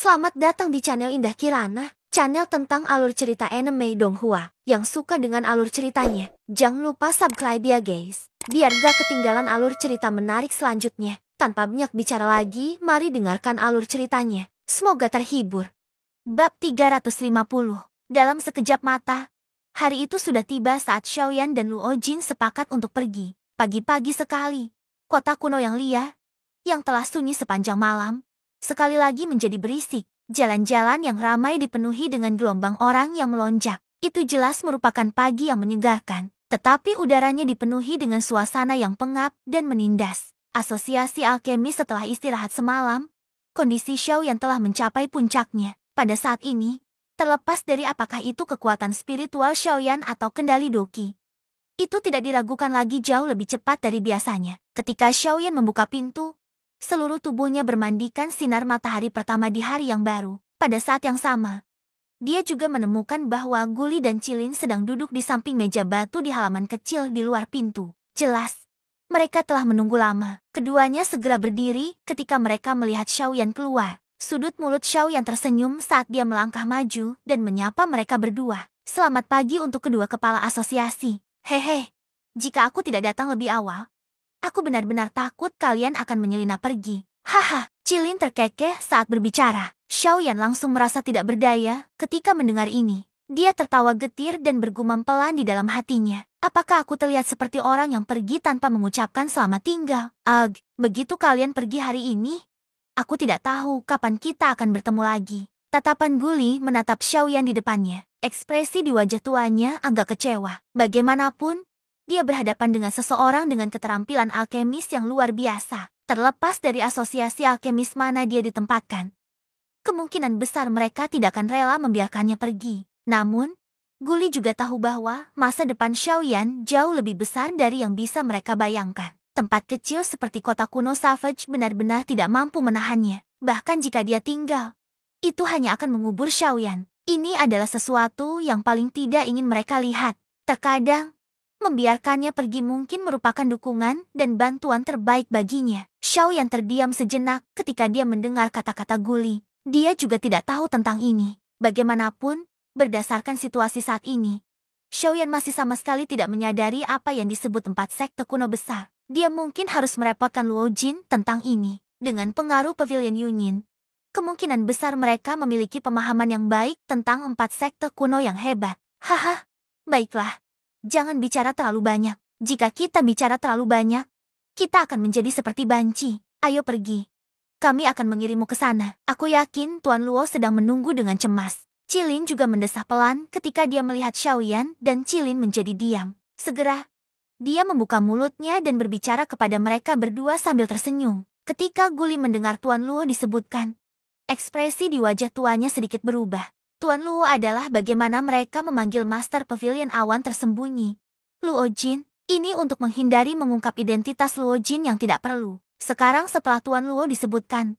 Selamat datang di channel Indah Kirana, channel tentang alur cerita anime Donghua. Yang suka dengan alur ceritanya, jangan lupa subscribe ya guys, biar gak ketinggalan alur cerita menarik selanjutnya. Tanpa banyak bicara lagi, mari dengarkan alur ceritanya. Semoga terhibur. Bab 350. Dalam sekejap mata, hari itu sudah tiba saat Xiaoyan dan Luo Jin sepakat untuk pergi. Pagi-pagi sekali, kota kuno yang liar, yang telah sunyi sepanjang malam, sekali lagi menjadi berisik. Jalan-jalan yang ramai dipenuhi dengan gelombang orang yang melonjak. Itu jelas merupakan pagi yang menyegarkan. Tetapi udaranya dipenuhi dengan suasana yang pengap dan menindas. Asosiasi alkemis setelah istirahat semalam, kondisi Xiao yang telah mencapai puncaknya. Pada saat ini, terlepas dari apakah itu kekuatan spiritual Xiaoyan atau kendali Doqi, itu tidak diragukan lagi jauh lebih cepat dari biasanya. Ketika Xiaoyan membuka pintu, seluruh tubuhnya bermandikan sinar matahari pertama di hari yang baru. Pada saat yang sama, dia juga menemukan bahwa Guli dan Cilin sedang duduk di samping meja batu di halaman kecil di luar pintu. Jelas, mereka telah menunggu lama. Keduanya segera berdiri ketika mereka melihat Xiaoyan keluar. Sudut mulut Xiaoyan tersenyum saat dia melangkah maju dan menyapa mereka berdua. Selamat pagi untuk kedua kepala asosiasi. Hehe, jika aku tidak datang lebih awal, aku benar-benar takut kalian akan menyelinap pergi. Haha, Cilin terkekeh saat berbicara. Xiaoyan langsung merasa tidak berdaya ketika mendengar ini. Dia tertawa getir dan bergumam pelan di dalam hatinya. Apakah aku terlihat seperti orang yang pergi tanpa mengucapkan selamat tinggal? Begitu kalian pergi hari ini, aku tidak tahu kapan kita akan bertemu lagi. Tatapan Guli menatap Xiaoyan di depannya. Ekspresi di wajah tuanya agak kecewa. Bagaimanapun, dia berhadapan dengan seseorang dengan keterampilan alkemis yang luar biasa. Terlepas dari asosiasi alkemis mana dia ditempatkan, kemungkinan besar mereka tidak akan rela membiarkannya pergi. Namun, Guli juga tahu bahwa masa depan Xiaoyan jauh lebih besar dari yang bisa mereka bayangkan. Tempat kecil seperti kota kuno Savage benar-benar tidak mampu menahannya. Bahkan jika dia tinggal, itu hanya akan mengubur Xiaoyan. Ini adalah sesuatu yang paling tidak ingin mereka lihat. Terkadang, membiarkannya pergi mungkin merupakan dukungan dan bantuan terbaik baginya. Xiaoyan terdiam sejenak ketika dia mendengar kata-kata Guli. Dia juga tidak tahu tentang ini. Bagaimanapun, berdasarkan situasi saat ini, Xiaoyan masih sama sekali tidak menyadari apa yang disebut 4 sekte kuno besar. Dia mungkin harus merepotkan Luo Jin tentang ini. Dengan pengaruh Pavilion Yunin, kemungkinan besar mereka memiliki pemahaman yang baik tentang 4 sekte kuno yang hebat. Haha, baiklah. Jangan bicara terlalu banyak. Jika kita bicara terlalu banyak, kita akan menjadi seperti banci. Ayo pergi. Kami akan mengirimmu ke sana. Aku yakin Tuan Luo sedang menunggu dengan cemas. Cilin juga mendesah pelan ketika dia melihat Xiaoyan dan Cilin menjadi diam. Segera, dia membuka mulutnya dan berbicara kepada mereka berdua sambil tersenyum. Ketika Guli mendengar Tuan Luo disebutkan, ekspresi di wajah tuannya sedikit berubah. Tuan Luo adalah bagaimana mereka memanggil Master Pavilion Awan tersembunyi. Luo Jin, ini untuk menghindari mengungkap identitas Luo Jin yang tidak perlu. Sekarang setelah Tuan Luo disebutkan,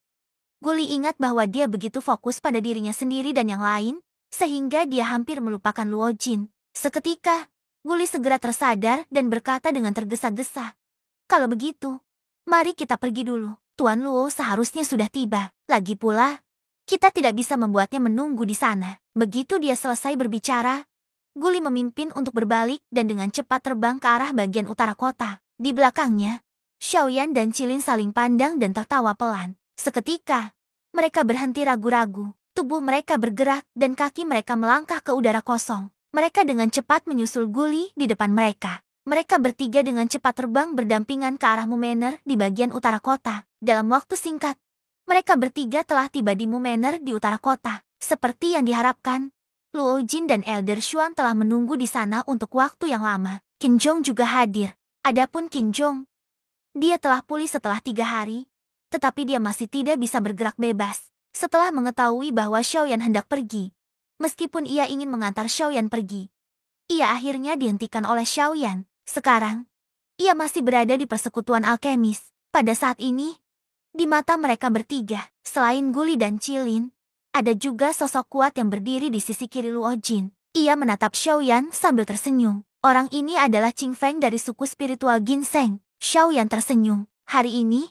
Guli ingat bahwa dia begitu fokus pada dirinya sendiri dan yang lain, sehingga dia hampir melupakan Luo Jin. Seketika, Guli segera tersadar dan berkata dengan tergesa-gesa, "Kalau begitu, mari kita pergi dulu. Tuan Luo seharusnya sudah tiba. Lagi pula, kita tidak bisa membuatnya menunggu di sana." Begitu dia selesai berbicara, Guli memimpin untuk berbalik dan dengan cepat terbang ke arah bagian utara kota. Di belakangnya, Xiaoyan dan Cilin saling pandang dan tertawa pelan. Seketika, mereka berhenti ragu-ragu. Tubuh mereka bergerak dan kaki mereka melangkah ke udara kosong. Mereka dengan cepat menyusul Guli di depan mereka. Mereka bertiga dengan cepat terbang berdampingan ke arah Mumener di bagian utara kota. Dalam waktu singkat, mereka bertiga telah tiba di Mumener di utara kota. Seperti yang diharapkan, Luo Jin dan Elder Xuan telah menunggu di sana untuk waktu yang lama. Qin Zhong juga hadir. Adapun Qin Zhong, dia telah pulih setelah 3 hari, tetapi dia masih tidak bisa bergerak bebas. Setelah mengetahui bahwa Xiaoyan hendak pergi, meskipun ia ingin mengantar Xiaoyan pergi, ia akhirnya dihentikan oleh Xiaoyan. Sekarang, ia masih berada di persekutuan alkemis. Pada saat ini, di mata mereka bertiga, selain Guli dan Cilin, ada juga sosok kuat yang berdiri di sisi kiri Luo Jin. Ia menatap Xiaoyan sambil tersenyum. Orang ini adalah Qing Feng dari suku spiritual Ginseng. Xiaoyan tersenyum. Hari ini,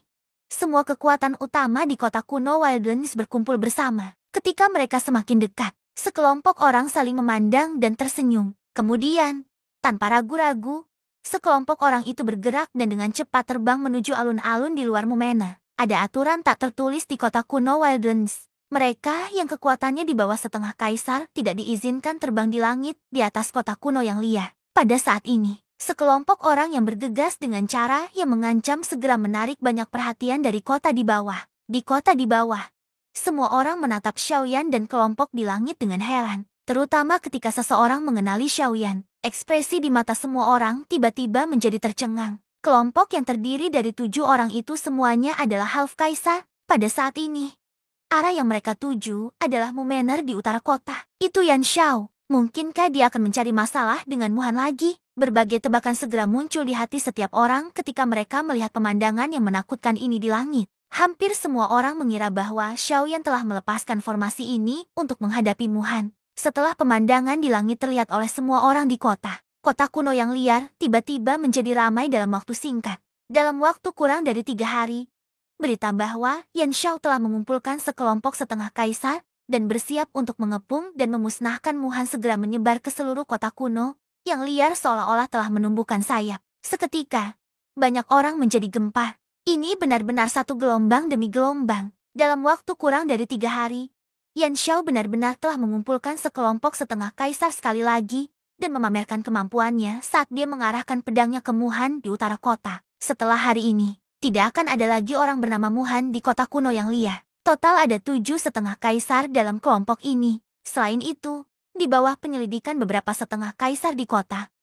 semua kekuatan utama di kota kuno Wildlands berkumpul bersama. Ketika mereka semakin dekat, sekelompok orang saling memandang dan tersenyum. Kemudian, tanpa ragu-ragu, sekelompok orang itu bergerak dan dengan cepat terbang menuju alun-alun di luar Mumena. Ada aturan tak tertulis di kota kuno Wildlands. Mereka yang kekuatannya di bawah setengah kaisar tidak diizinkan terbang di langit di atas kota kuno yang liar. Pada saat ini, sekelompok orang yang bergegas dengan cara yang mengancam segera menarik banyak perhatian dari kota di bawah. Di kota di bawah, semua orang menatap Xiaoyan dan kelompok di langit dengan heran. Terutama ketika seseorang mengenali Xiaoyan. Ekspresi di mata semua orang tiba-tiba menjadi tercengang. Kelompok yang terdiri dari 7 orang itu semuanya adalah Half Kaisar. Pada saat ini, arah yang mereka tuju adalah Mumener di utara kota. Itu Yan Xiao. Mungkinkah dia akan mencari masalah dengan Muhan lagi? Berbagai tebakan segera muncul di hati setiap orang ketika mereka melihat pemandangan yang menakutkan ini di langit. Hampir semua orang mengira bahwa Xiaoyan telah melepaskan formasi ini untuk menghadapi Muhan. Setelah pemandangan di langit terlihat oleh semua orang di kota, kota kuno yang liar tiba-tiba menjadi ramai dalam waktu singkat. Dalam waktu kurang dari 3 hari, berita bahwa Yan Xiao telah mengumpulkan sekelompok setengah kaisar dan bersiap untuk mengepung dan memusnahkan Muhan segera menyebar ke seluruh kota kuno yang liar seolah-olah telah menumbuhkan sayap. Seketika, banyak orang menjadi gempar. Ini benar-benar satu gelombang demi gelombang. Dalam waktu kurang dari 3 hari, Yan Xiao benar-benar telah mengumpulkan sekelompok setengah kaisar sekali lagi dan memamerkan kemampuannya saat dia mengarahkan pedangnya ke Muhan di utara kota. Setelah hari ini, tidak akan ada lagi orang bernama Muhan di kota kuno yang liar. Total ada 7 setengah kaisar dalam kelompok ini. Selain itu, di bawah penyelidikan beberapa setengah kaisar di kota,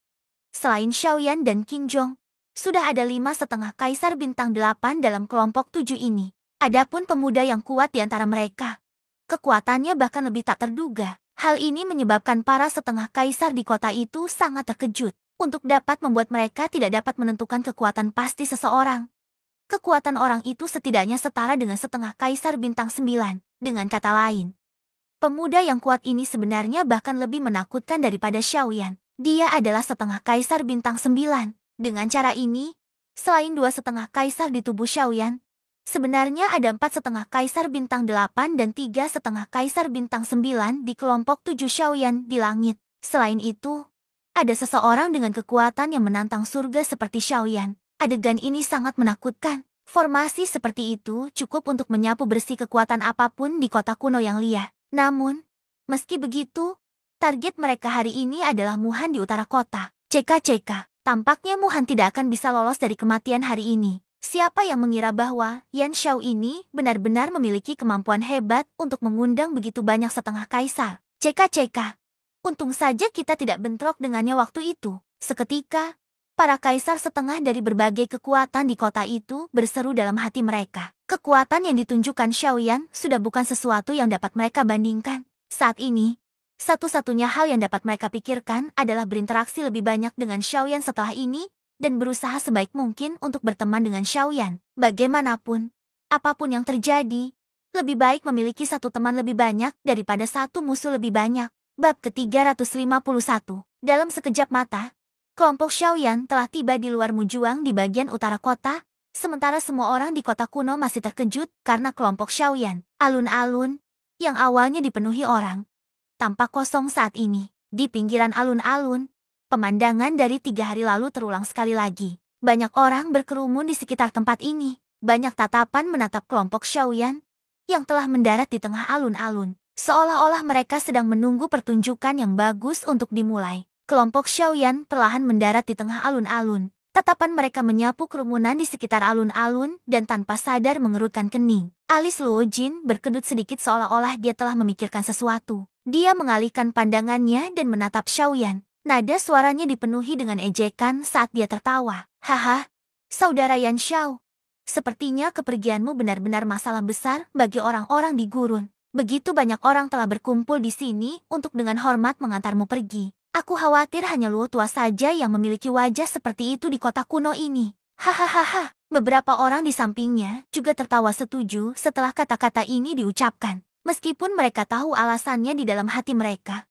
selain Xiaoyan dan Qin Zhong, sudah ada 5 setengah kaisar bintang 8 dalam kelompok 7 ini. Adapun pemuda yang kuat di antara mereka, kekuatannya bahkan lebih tak terduga. Hal ini menyebabkan para setengah kaisar di kota itu sangat terkejut. Untuk dapat membuat mereka tidak dapat menentukan kekuatan pasti seseorang. Kekuatan orang itu setidaknya setara dengan setengah kaisar bintang 9. Dengan kata lain, pemuda yang kuat ini sebenarnya bahkan lebih menakutkan daripada Xiaoyan. Dia adalah setengah kaisar bintang 9. Dengan cara ini, selain 2 setengah kaisar di tubuh Xiaoyan, sebenarnya ada 4 setengah kaisar bintang 8 dan 3 setengah kaisar bintang 9 di kelompok 7 Xiaoyan di langit. Selain itu, ada seseorang dengan kekuatan yang menantang surga seperti Xiaoyan. Adegan ini sangat menakutkan. Formasi seperti itu cukup untuk menyapu bersih kekuatan apapun di kota kuno yang liar. Namun, meski begitu, target mereka hari ini adalah Muhan di utara kota. CK. Tampaknya Muhan tidak akan bisa lolos dari kematian hari ini. Siapa yang mengira bahwa Yan Xiao ini benar-benar memiliki kemampuan hebat untuk mengundang begitu banyak setengah kaisar. CK. Untung saja kita tidak bentrok dengannya waktu itu. Seketika, para kaisar setengah dari berbagai kekuatan di kota itu berseru dalam hati mereka. Kekuatan yang ditunjukkan Xiaoyan sudah bukan sesuatu yang dapat mereka bandingkan. Saat ini, satu-satunya hal yang dapat mereka pikirkan adalah berinteraksi lebih banyak dengan Xiaoyan setelah ini dan berusaha sebaik mungkin untuk berteman dengan Xiaoyan. Bagaimanapun, apapun yang terjadi, lebih baik memiliki satu teman lebih banyak daripada satu musuh lebih banyak. Bab ke-351. Dalam sekejap mata, kelompok Xiaoyan telah tiba di luar Mujuang di bagian utara kota, sementara semua orang di kota kuno masih terkejut karena kelompok Xiaoyan. Alun-alun, yang awalnya dipenuhi orang, tampak kosong saat ini. Di pinggiran alun-alun, pemandangan dari 3 hari lalu terulang sekali lagi. Banyak orang berkerumun di sekitar tempat ini. Banyak tatapan menatap kelompok Xiaoyan yang telah mendarat di tengah alun-alun. Seolah-olah mereka sedang menunggu pertunjukan yang bagus untuk dimulai. Kelompok Xiaoyan perlahan mendarat di tengah alun-alun. Tatapan mereka menyapu kerumunan di sekitar alun-alun dan tanpa sadar mengerutkan kening. Alis Luo Jin berkedut sedikit seolah-olah dia telah memikirkan sesuatu. Dia mengalihkan pandangannya dan menatap Xiaoyan. Nada suaranya dipenuhi dengan ejekan saat dia tertawa. Haha, saudara Yan Xiao. Sepertinya kepergianmu benar-benar masalah besar bagi orang-orang di gurun. Begitu banyak orang telah berkumpul di sini untuk dengan hormat mengantarmu pergi. Aku khawatir hanya Luo tua saja yang memiliki wajah seperti itu di kota kuno ini. Hahaha. Beberapa orang di sampingnya juga tertawa setuju setelah kata-kata ini diucapkan. Meskipun mereka tahu alasannya di dalam hati mereka,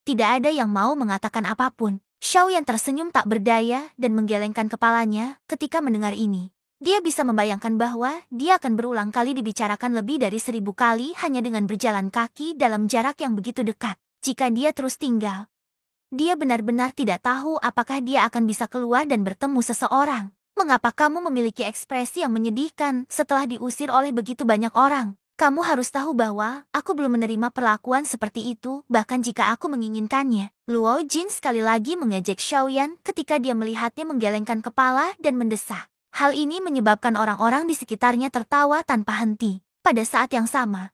tidak ada yang mau mengatakan apapun. Xiao yang tersenyum tak berdaya dan menggelengkan kepalanya ketika mendengar ini. Dia bisa membayangkan bahwa dia akan berulang kali dibicarakan lebih dari 1000 kali hanya dengan berjalan kaki dalam jarak yang begitu dekat. Jika dia terus tinggal, dia benar-benar tidak tahu apakah dia akan bisa keluar dan bertemu seseorang. Mengapa kamu memiliki ekspresi yang menyedihkan setelah diusir oleh begitu banyak orang? Kamu harus tahu bahwa aku belum menerima perlakuan seperti itu, bahkan jika aku menginginkannya. Luo Jin sekali lagi mengejek Xiaoyan ketika dia melihatnya menggelengkan kepala dan mendesah. Hal ini menyebabkan orang-orang di sekitarnya tertawa tanpa henti. Pada saat yang sama,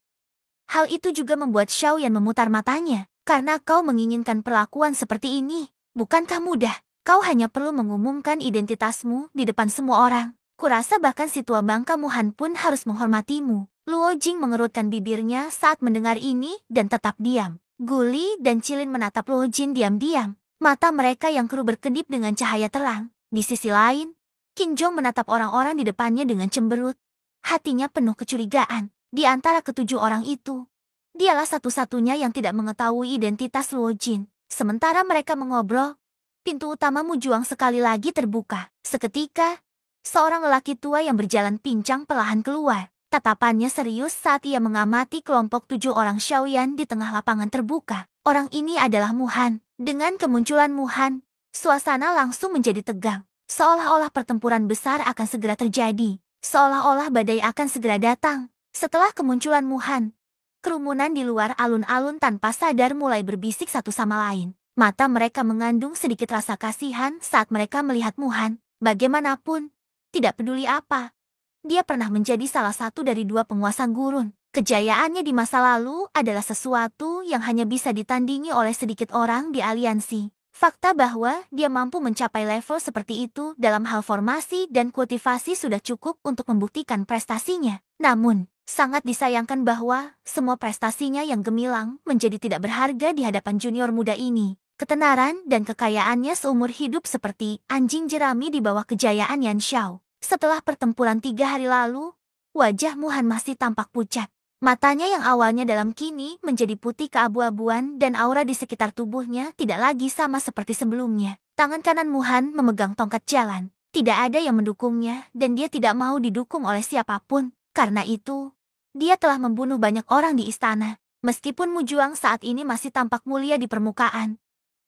hal itu juga membuat Xiaoyan memutar matanya. Karena kau menginginkan perlakuan seperti ini, bukankah mudah? Kau hanya perlu mengumumkan identitasmu di depan semua orang. Kurasa bahkan si tua bangka Muhan pun harus menghormatimu. Luo Jing mengerutkan bibirnya saat mendengar ini dan tetap diam. Guli dan Cilin menatap Luo Jin diam-diam. Mata mereka yang keruh berkedip dengan cahaya terang. Di sisi lain, Qin Zhong menatap orang-orang di depannya dengan cemberut. Hatinya penuh kecurigaan. Di antara ketujuh orang itu, dialah satu-satunya yang tidak mengetahui identitas Luo Jin. Sementara mereka mengobrol, pintu utama Mujuang sekali lagi terbuka. Seketika, seorang lelaki tua yang berjalan pincang perlahan keluar. Tatapannya serius saat ia mengamati kelompok 7 orang Xiaoyan di tengah lapangan terbuka. Orang ini adalah Muhan. Dengan kemunculan Muhan, suasana langsung menjadi tegang. Seolah-olah pertempuran besar akan segera terjadi. Seolah-olah badai akan segera datang. Setelah kemunculan Muhan, kerumunan di luar alun-alun tanpa sadar mulai berbisik satu sama lain. Mata mereka mengandung sedikit rasa kasihan saat mereka melihat Muhan. Bagaimanapun, tidak peduli apa, dia pernah menjadi salah satu dari 2 penguasa gurun. Kejayaannya di masa lalu adalah sesuatu yang hanya bisa ditandingi oleh sedikit orang di aliansi. Fakta bahwa dia mampu mencapai level seperti itu dalam hal formasi dan kultivasi sudah cukup untuk membuktikan prestasinya. Namun, sangat disayangkan bahwa semua prestasinya yang gemilang menjadi tidak berharga di hadapan junior muda ini. Ketenaran dan kekayaannya seumur hidup seperti anjing jerami di bawah kejayaan Yan Xiao. Setelah pertempuran 3 hari lalu, wajah Muhan masih tampak pucat. Matanya yang awalnya dalam kini menjadi putih keabu-abuan dan aura di sekitar tubuhnya tidak lagi sama seperti sebelumnya. Tangan kanan Muhan memegang tongkat jalan. Tidak ada yang mendukungnya dan dia tidak mau didukung oleh siapapun. Karena itu, dia telah membunuh banyak orang di istana. Meskipun Mujuang saat ini masih tampak mulia di permukaan,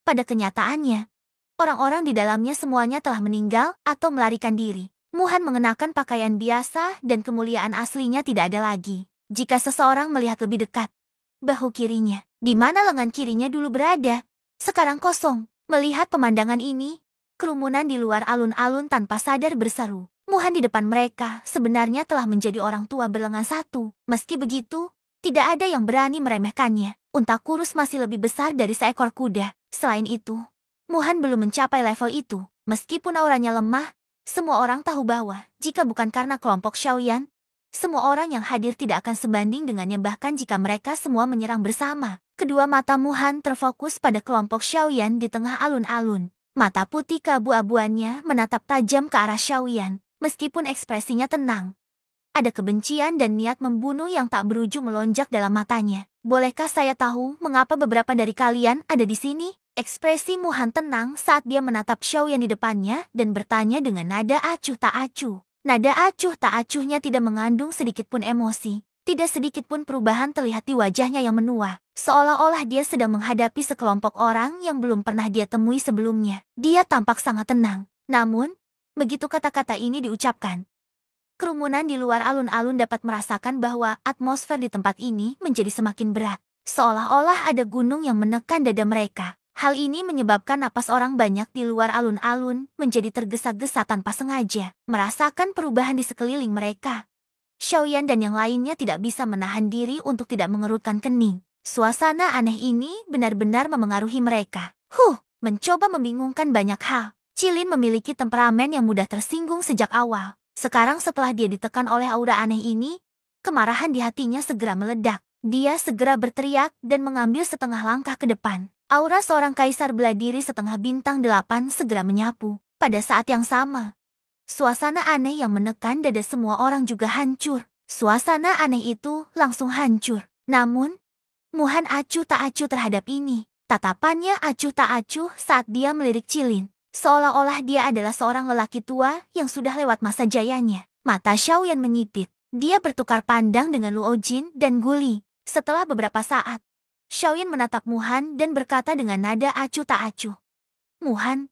pada kenyataannya, orang-orang di dalamnya semuanya telah meninggal atau melarikan diri. Muhan mengenakan pakaian biasa dan kemuliaan aslinya tidak ada lagi. Jika seseorang melihat lebih dekat, bahu kirinya, di mana lengan kirinya dulu berada, sekarang kosong. Melihat pemandangan ini, kerumunan di luar alun-alun tanpa sadar berseru. Muhan di depan mereka sebenarnya telah menjadi orang tua berlengan satu. Meski begitu, tidak ada yang berani meremehkannya. Unta kurus masih lebih besar dari seekor kuda. Selain itu, Muhan belum mencapai level itu. Meskipun auranya lemah, semua orang tahu bahwa jika bukan karena kelompok Xiaoyan, semua orang yang hadir tidak akan sebanding dengannya bahkan jika mereka semua menyerang bersama. Kedua mata Muhan terfokus pada kelompok Xiaoyan di tengah alun-alun. Mata putih keabu-abuannya menatap tajam ke arah Xiaoyan. Meskipun ekspresinya tenang, ada kebencian dan niat membunuh yang tak berujung melonjak dalam matanya. Bolehkah saya tahu mengapa beberapa dari kalian ada di sini? Ekspresi Muhan tenang saat dia menatap Xiaoyan di depannya dan bertanya dengan nada acuh tak acuh. Nada acuh tak acuhnya tidak mengandung sedikit pun emosi. Tidak sedikit pun perubahan terlihat di wajahnya yang menua. Seolah-olah dia sedang menghadapi sekelompok orang yang belum pernah dia temui sebelumnya. Dia tampak sangat tenang. Namun, begitu kata-kata ini diucapkan, kerumunan di luar alun-alun dapat merasakan bahwa atmosfer di tempat ini menjadi semakin berat. Seolah-olah ada gunung yang menekan dada mereka. Hal ini menyebabkan napas orang banyak di luar alun-alun menjadi tergesa-gesa tanpa sengaja, merasakan perubahan di sekeliling mereka. Xiaoyan dan yang lainnya tidak bisa menahan diri untuk tidak mengerutkan kening. Suasana aneh ini benar-benar memengaruhi mereka. Mencoba membingungkan banyak hal. Cilin memiliki temperamen yang mudah tersinggung sejak awal. Sekarang setelah dia ditekan oleh aura aneh ini, kemarahan di hatinya segera meledak. Dia segera berteriak dan mengambil setengah langkah ke depan. Aura seorang kaisar bela diri setengah bintang 8 segera menyapu. Pada saat yang sama, suasana aneh yang menekan dada semua orang juga hancur. Suasana aneh itu langsung hancur. Namun, Muhan acuh tak acuh terhadap ini. Tatapannya acuh tak acuh saat dia melirik Cilin. Seolah-olah dia adalah seorang lelaki tua yang sudah lewat masa jayanya. Mata Xiaoyan menyipit. Dia bertukar pandang dengan Luo Jin dan Guli. Setelah beberapa saat, Xiaoyan menatap Muhan dan berkata dengan nada acuh tak acuh. Muhan,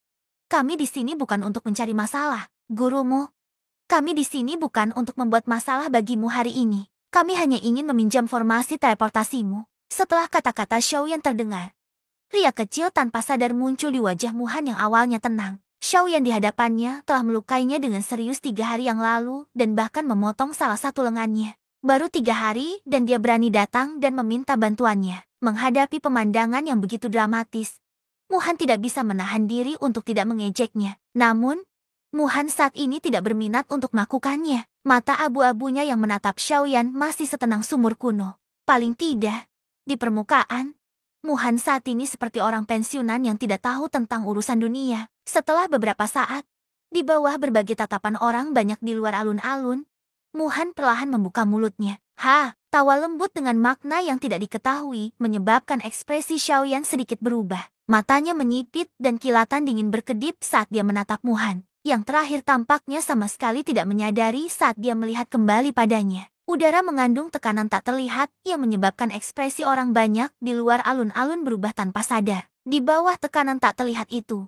kami di sini bukan untuk mencari masalah, gurumu. Kami di sini bukan untuk membuat masalah bagimu hari ini. Kami hanya ingin meminjam formasi teleportasimu. Setelah kata-kata Xiaoyan terdengar, riak kecil tanpa sadar muncul di wajah Muhan yang awalnya tenang. Xiaoyan di hadapannya telah melukainya dengan serius 3 hari yang lalu dan bahkan memotong salah satu lengannya. Baru 3 hari dan dia berani datang dan meminta bantuannya. Menghadapi pemandangan yang begitu dramatis, Muhan tidak bisa menahan diri untuk tidak mengejeknya. Namun, Muhan saat ini tidak berminat untuk melakukannya. Mata abu-abunya yang menatap Xiaoyan masih setenang sumur kuno. Paling tidak, di permukaan, Muhan saat ini seperti orang pensiunan yang tidak tahu tentang urusan dunia. Setelah beberapa saat, di bawah berbagai tatapan orang banyak di luar alun-alun, Muhan perlahan membuka mulutnya. Tawa lembut dengan makna yang tidak diketahui menyebabkan ekspresi Xiaoyan sedikit berubah. Matanya menyipit dan kilatan dingin berkedip saat dia menatap Muhan. Yang terakhir tampaknya sama sekali tidak menyadari saat dia melihat kembali padanya. Udara mengandung tekanan tak terlihat yang menyebabkan ekspresi orang banyak di luar alun-alun berubah tanpa sadar. Di bawah tekanan tak terlihat itu,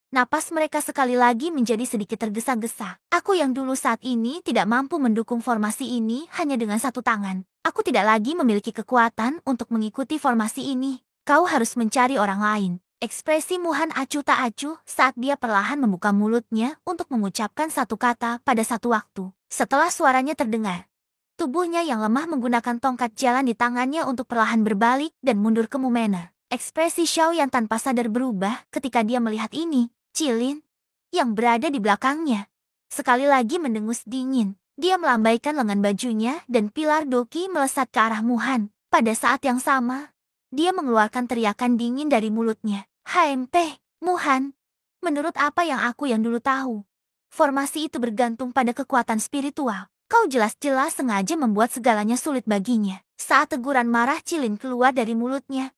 napas mereka sekali lagi menjadi sedikit tergesa-gesa. Aku yang dulu saat ini tidak mampu mendukung formasi ini hanya dengan satu tangan. Aku tidak lagi memiliki kekuatan untuk mengikuti formasi ini. Kau harus mencari orang lain. Ekspresi Muhan acuh tak acuh saat dia perlahan membuka mulutnya untuk mengucapkan satu kata pada satu waktu. Setelah suaranya terdengar, tubuhnya yang lemah menggunakan tongkat jalan di tangannya untuk perlahan berbalik dan mundur ke Mumener. Ekspresi Xiaoyan tanpa sadar berubah ketika dia melihat ini. Cilin, yang berada di belakangnya, sekali lagi mendengus dingin. Dia melambaikan lengan bajunya dan pilar doki melesat ke arah Muhan. Pada saat yang sama, dia mengeluarkan teriakan dingin dari mulutnya. HMP, Muhan, menurut apa yang aku yang dulu tahu, formasi itu bergantung pada kekuatan spiritual. Kau jelas-jelas sengaja membuat segalanya sulit baginya. Saat teguran marah Cilin keluar dari mulutnya,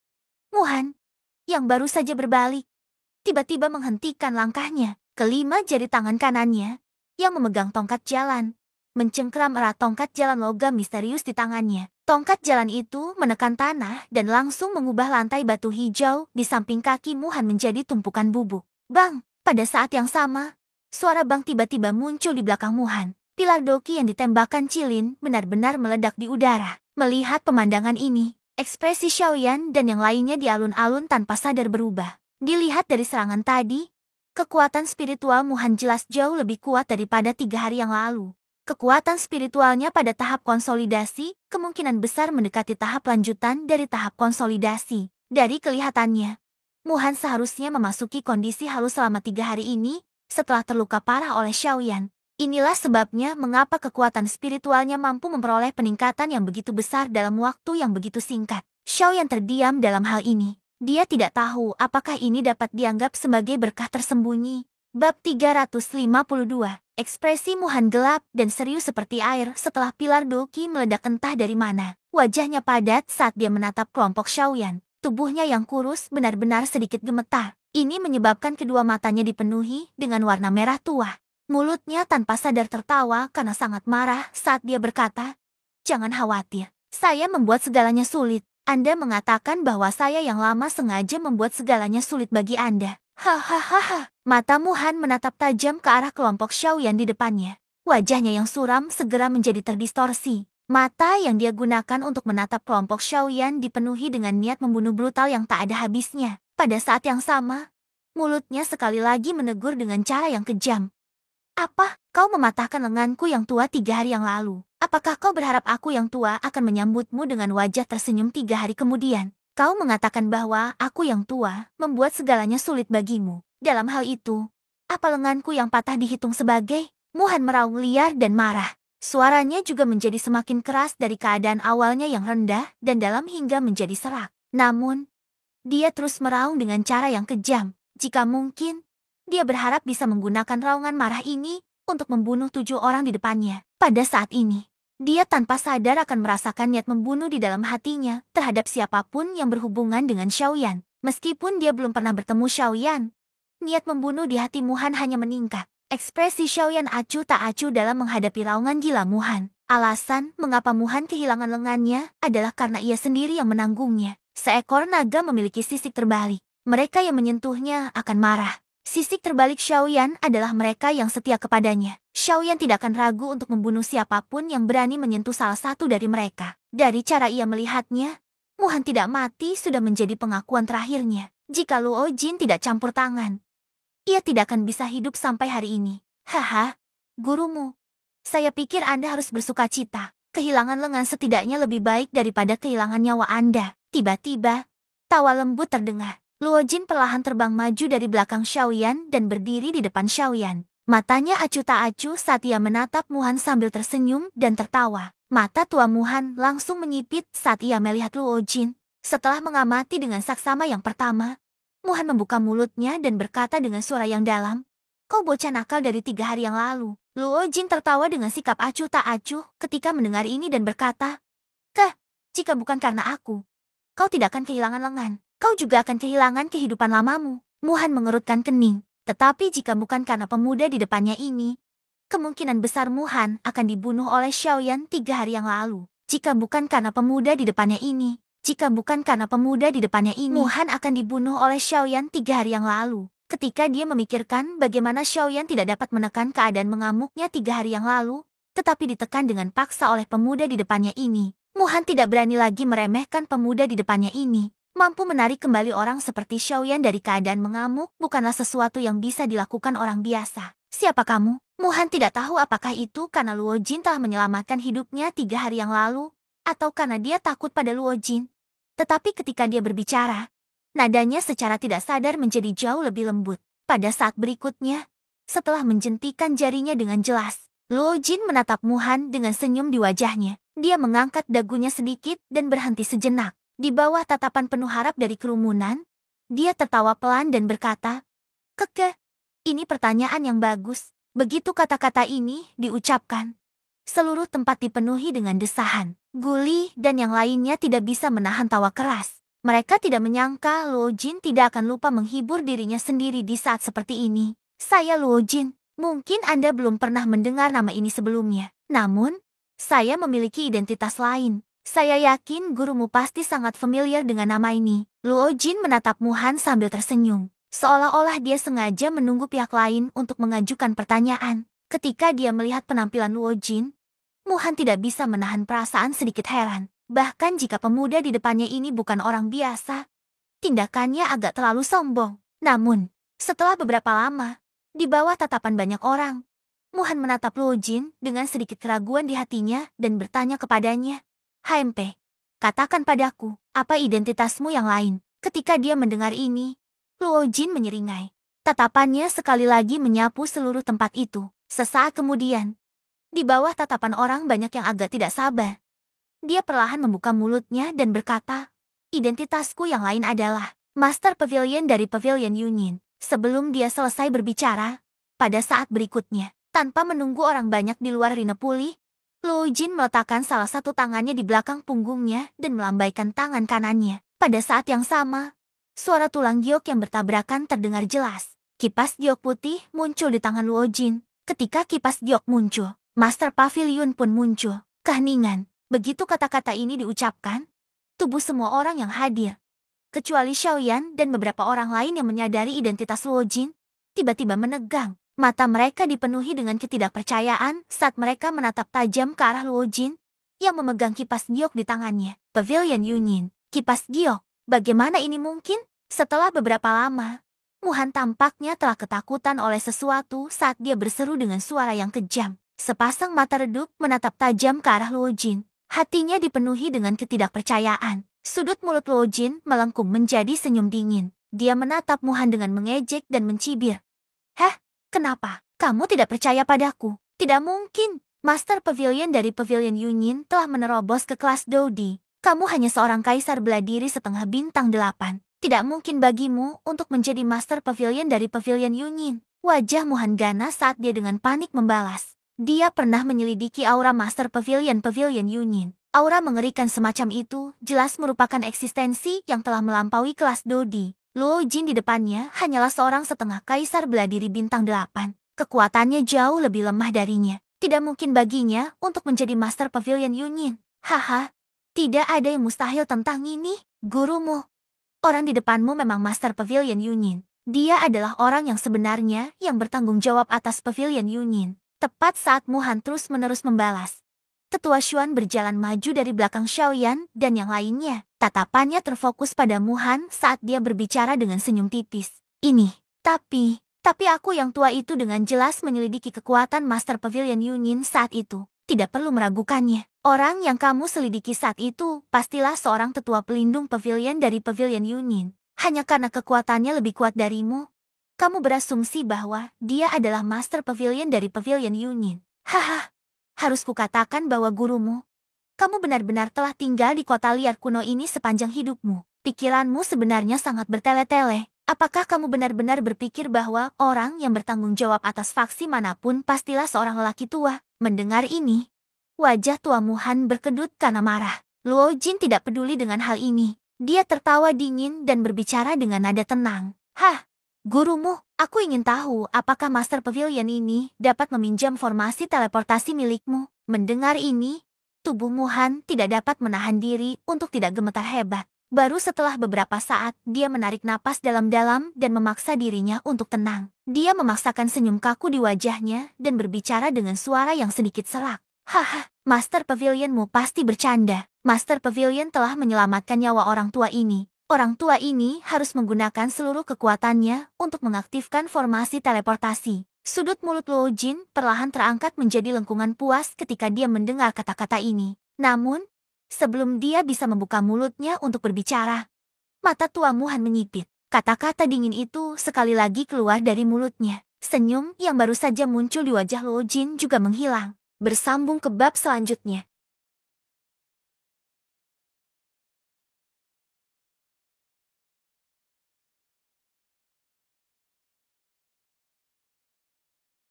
Muhan, yang baru saja berbalik, tiba-tiba menghentikan langkahnya. Kelima jari tangan kanannya, yang memegang tongkat jalan, mencengkram erat tongkat jalan logam misterius di tangannya. Tongkat jalan itu menekan tanah dan langsung mengubah lantai batu hijau di samping kaki Muhan menjadi tumpukan bubuk. Bang! Pada saat yang sama, suara bang tiba-tiba muncul di belakang Muhan. Pilar doki yang ditembakkan Cilin benar-benar meledak di udara. Melihat pemandangan ini, ekspresi Xiaoyan dan yang lainnya di alun-alun tanpa sadar berubah. Dilihat dari serangan tadi, kekuatan spiritual Muhan jelas jauh lebih kuat daripada 3 hari yang lalu. Kekuatan spiritualnya pada tahap konsolidasi kemungkinan besar mendekati tahap lanjutan dari tahap konsolidasi. Dari kelihatannya, Muhan seharusnya memasuki kondisi halus selama 3 hari ini setelah terluka parah oleh Xiaoyan. Inilah sebabnya mengapa kekuatan spiritualnya mampu memperoleh peningkatan yang begitu besar dalam waktu yang begitu singkat. Xiaoyan terdiam dalam hal ini. Dia tidak tahu apakah ini dapat dianggap sebagai berkah tersembunyi. Bab 352. Ekspresi Muhan gelap dan serius seperti air setelah pilar doki meledak entah dari mana. Wajahnya padat saat dia menatap kelompok Xiaoyan. Tubuhnya yang kurus benar-benar sedikit gemetar. Ini menyebabkan kedua matanya dipenuhi dengan warna merah tua. Mulutnya tanpa sadar tertawa karena sangat marah saat dia berkata, "Jangan khawatir, saya membuat segalanya sulit. Anda mengatakan bahwa saya yang lama sengaja membuat segalanya sulit bagi Anda." Hahaha. Mata Muhan menatap tajam ke arah kelompok Xiaoyan di depannya. Wajahnya yang suram segera menjadi terdistorsi. Mata yang dia gunakan untuk menatap kelompok Xiaoyan dipenuhi dengan niat membunuh brutal yang tak ada habisnya. Pada saat yang sama, mulutnya sekali lagi menegur dengan cara yang kejam. "Apa? Kau mematahkan lenganku yang tua 3 hari yang lalu. Apakah kau berharap aku yang tua akan menyambutmu dengan wajah tersenyum 3 hari kemudian? Kau mengatakan bahwa aku yang tua membuat segalanya sulit bagimu. Dalam hal itu, apa lenganku yang patah dihitung sebagai?" Muhan meraung liar dan marah. Suaranya juga menjadi semakin keras dari keadaan awalnya yang rendah dan dalam hingga menjadi serak. Namun, dia terus meraung dengan cara yang kejam. Jika mungkin, dia berharap bisa menggunakan raungan marah ini untuk membunuh 7 orang di depannya. Pada saat ini, dia tanpa sadar akan merasakan niat membunuh di dalam hatinya terhadap siapapun yang berhubungan dengan Xiaoyan. Meskipun dia belum pernah bertemu Xiaoyan, niat membunuh di hati Muhan hanya meningkat. Ekspresi Xiaoyan acuh tak acuh dalam menghadapi raungan gila Muhan. Alasan mengapa Muhan kehilangan lengannya adalah karena ia sendiri yang menanggungnya. Seekor naga memiliki sisik terbalik. Mereka yang menyentuhnya akan marah. Sisik terbalik Xiaoyan adalah mereka yang setia kepadanya. Xiaoyan tidak akan ragu untuk membunuh siapapun yang berani menyentuh salah satu dari mereka. Dari cara ia melihatnya, Muhan tidak mati sudah menjadi pengakuan terakhirnya. Jika Luo Jin tidak campur tangan, ia tidak akan bisa hidup sampai hari ini. Haha, gurumu. Saya pikir Anda harus bersuka cita. Kehilangan lengan setidaknya lebih baik daripada kehilangan nyawa Anda. Tiba-tiba, tawa lembut terdengar. Luo Jin perlahan terbang maju dari belakang Xiaoyan dan berdiri di depan Xiaoyan. Matanya acuh tak acuh saat ia menatap Muhan sambil tersenyum dan tertawa. Mata tua Muhan langsung menyipit saat ia melihat Luo Jin. Setelah mengamati dengan saksama yang pertama, Muhan membuka mulutnya dan berkata dengan suara yang dalam, "Kau bocah nakal dari 3 hari yang lalu." Luo Jin tertawa dengan sikap acuh tak acuh ketika mendengar ini dan berkata, jika bukan karena aku, kau tidak akan kehilangan lengan. Kau juga akan kehilangan kehidupan lamamu." Muhan mengerutkan kening. Tetapi jika bukan karena pemuda di depannya ini, kemungkinan besar Muhan akan dibunuh oleh Xiaoyan 3 hari yang lalu. Jika bukan karena pemuda di depannya ini, Muhan akan dibunuh oleh Xiaoyan 3 hari yang lalu. Ketika dia memikirkan bagaimana Xiaoyan tidak dapat menekan keadaan mengamuknya 3 hari yang lalu, tetapi ditekan dengan paksa oleh pemuda di depannya ini, Muhan tidak berani lagi meremehkan pemuda di depannya ini. Mampu menarik kembali orang seperti Xiaoyan dari keadaan mengamuk bukanlah sesuatu yang bisa dilakukan orang biasa. "Siapa kamu?" Muhan tidak tahu apakah itu karena Luo Jin telah menyelamatkan hidupnya 3 hari yang lalu, atau karena dia takut pada Luo Jin. Tetapi ketika dia berbicara, nadanya secara tidak sadar menjadi jauh lebih lembut. Pada saat berikutnya, setelah menjentikan jarinya dengan jelas, Luo Jin menatap Muhan dengan senyum di wajahnya. Dia mengangkat dagunya sedikit dan berhenti sejenak. Di bawah tatapan penuh harap dari kerumunan, dia tertawa pelan dan berkata, ini pertanyaan yang bagus." Begitu kata-kata ini diucapkan, seluruh tempat dipenuhi dengan desahan. Guli dan yang lainnya tidak bisa menahan tawa keras. Mereka tidak menyangka Luo Jin tidak akan lupa menghibur dirinya sendiri di saat seperti ini. "Saya Luo Jin. Mungkin Anda belum pernah mendengar nama ini sebelumnya. Namun, saya memiliki identitas lain. Saya yakin gurumu pasti sangat familiar dengan nama ini." Luo Jin menatap Muhan sambil tersenyum. Seolah-olah dia sengaja menunggu pihak lain untuk mengajukan pertanyaan. Ketika dia melihat penampilan Luo Jin, Muhan tidak bisa menahan perasaan sedikit heran. Bahkan jika pemuda di depannya ini bukan orang biasa, tindakannya agak terlalu sombong. Namun, setelah beberapa lama, di bawah tatapan banyak orang, Muhan menatap Luo Jin dengan sedikit keraguan di hatinya dan bertanya kepadanya, "HMP, katakan padaku, apa identitasmu yang lain?" Ketika dia mendengar ini, Luo Jin menyeringai. Tatapannya sekali lagi menyapu seluruh tempat itu. Sesaat kemudian, di bawah tatapan orang banyak yang agak tidak sabar, dia perlahan membuka mulutnya dan berkata, "Identitasku yang lain adalah Master Pavilion dari Pavilion Yunin." Sebelum dia selesai berbicara, pada saat berikutnya, tanpa menunggu orang banyak di luar arena pulih, Luo Jin meletakkan salah satu tangannya di belakang punggungnya dan melambaikan tangan kanannya. Pada saat yang sama, suara tulang giok yang bertabrakan terdengar jelas. Kipas giok putih muncul di tangan Luo Jin. Ketika kipas giok muncul, Master Pavilion pun muncul. Keheningan. Begitu kata-kata ini diucapkan, tubuh semua orang yang hadir, kecuali Xiaoyan dan beberapa orang lain yang menyadari identitas Luo Jin, tiba-tiba menegang. Mata mereka dipenuhi dengan ketidakpercayaan saat mereka menatap tajam ke arah Luo Jin yang memegang kipas giok di tangannya. Pavilion Yunin, kipas giok. Bagaimana ini mungkin? Setelah beberapa lama, Muhan tampaknya telah ketakutan oleh sesuatu saat dia berseru dengan suara yang kejam. Sepasang mata redup menatap tajam ke arah Luo Jin. Hatinya dipenuhi dengan ketidakpercayaan. Sudut mulut Luo Jin melengkung menjadi senyum dingin. Dia menatap Muhan dengan mengejek dan mencibir. "Heh, kenapa? Kamu tidak percaya padaku?" "Tidak mungkin. Master Pavilion dari Pavilion Yunin telah menerobos ke kelas Dodi. Kamu hanya seorang kaisar bela diri setengah bintang 8. Tidak mungkin bagimu untuk menjadi Master Pavilion dari Pavilion Yunin." Wajah Muhan ganas saat dia dengan panik membalas. Dia pernah menyelidiki aura Master Pavilion Yunin. Aura mengerikan semacam itu jelas merupakan eksistensi yang telah melampaui kelas Dodi. Luo Jin di depannya hanyalah seorang setengah kaisar bela diri bintang 8. Kekuatannya jauh lebih lemah darinya. Tidak mungkin baginya untuk menjadi Master Pavilion Yunin. Haha, tidak ada yang mustahil tentang ini, gurumu. Orang di depanmu memang Master Pavilion Yunin. Dia adalah orang yang sebenarnya yang bertanggung jawab atas Pavilion Yunin. Tepat saat Muhan terus-menerus membalas. Ketua Xuan berjalan maju dari belakang Xiaoyan dan yang lainnya. Tatapannya terfokus pada Muhan saat dia berbicara dengan senyum tipis. Ini, tapi aku yang tua itu dengan jelas menyelidiki kekuatan Master Pavilion Yunin saat itu. Tidak perlu meragukannya. Orang yang kamu selidiki saat itu pastilah seorang tetua pelindung pavilion dari Pavilion Yunin. Hanya karena kekuatannya lebih kuat darimu, kamu berasumsi bahwa dia adalah Master Pavilion dari Pavilion Yunin. Haha, harus kukatakan bahwa gurumu, kamu benar-benar telah tinggal di kota liar kuno ini sepanjang hidupmu. Pikiranmu sebenarnya sangat bertele-tele. Apakah kamu benar-benar berpikir bahwa orang yang bertanggung jawab atas faksi manapun pastilah seorang lelaki tua? Mendengar ini, wajah tua Muhan berkedut karena marah. Luo Jin tidak peduli dengan hal ini. Dia tertawa dingin dan berbicara dengan nada tenang. Hah, gurumu, aku ingin tahu apakah Master Pavilion ini dapat meminjam formasi teleportasi milikmu. Mendengar ini, tubuh Muhan tidak dapat menahan diri untuk tidak gemetar hebat. Baru setelah beberapa saat, dia menarik napas dalam-dalam dan memaksa dirinya untuk tenang. Dia memaksakan senyum kaku di wajahnya dan berbicara dengan suara yang sedikit serak. Haha, Master Pavilionmu pasti bercanda. Master Pavilion telah menyelamatkan nyawa orang tua ini. Orang tua ini harus menggunakan seluruh kekuatannya untuk mengaktifkan formasi teleportasi. Sudut mulut Luo Jin perlahan terangkat menjadi lengkungan puas ketika dia mendengar kata-kata ini. Namun, sebelum dia bisa membuka mulutnya untuk berbicara, mata tua Muhan menyipit. Kata-kata dingin itu sekali lagi keluar dari mulutnya. Senyum yang baru saja muncul di wajah Luo Jin juga menghilang. Bersambung ke bab selanjutnya.